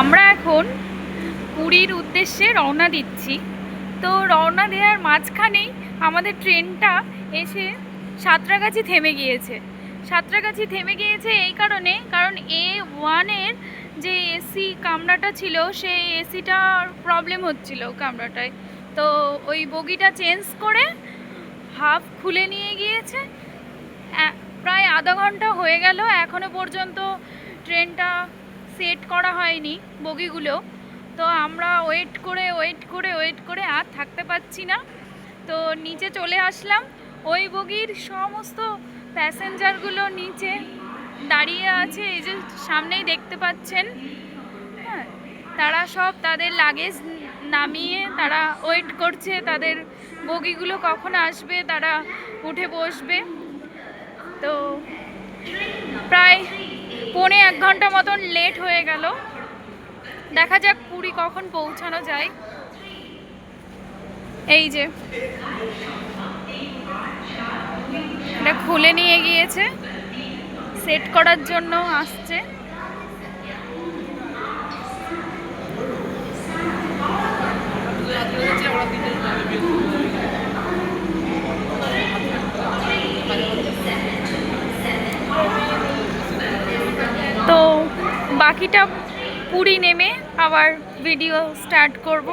আমরা এখন পুরীর উদ্দেশ্যে রওনা দিচ্ছি। তো রওনা দেওয়ার মাঝখানেই আমাদের ট্রেনটা এসে সাঁতরাগাছি থেমে গিয়েছে। সাঁতরাগাছি থেমে গিয়েছে এই কারণে, কারণ A1-এর যে এসি কামরাটা ছিল সেই এসিটার প্রবলেম হচ্ছিল কামরাটায়। তো ওই বগিটা চেঞ্জ করে হাফ খুলে নিয়ে গিয়েছে। প্রায় আধা ঘন্টা হয়ে গেল, এখনো পর্যন্ত ট্রেনটা সেট করা হয়নি বগিগুলো। তো আমরা ওয়েট করে আর থাকতে পারছি না, তো নিচে চলে আসলাম। ওই বগির সমস্ত প্যাসেঞ্জারগুলো নিচে দাঁড়িয়ে আছে, এই যে সামনেই দেখতে পাচ্ছেন। হ্যাঁ, তারা সব তাদের লাগেজ নামিয়ে তারা ওয়েট করছে, তাদের বগিগুলো কখন আসবে তারা উঠে বসবে। তো প্রায় 1.25 ঘন্টা মতন লেট হয়ে গেল। দেখা যাক পুরী কখন পৌঁছানো যায়। এই যে এটা খুলে নিয়ে গিয়েছে, সেট করার জন্য আসছে। তো বাকিটা পুরী নেমে আবার ভিডিও স্টার্ট করব।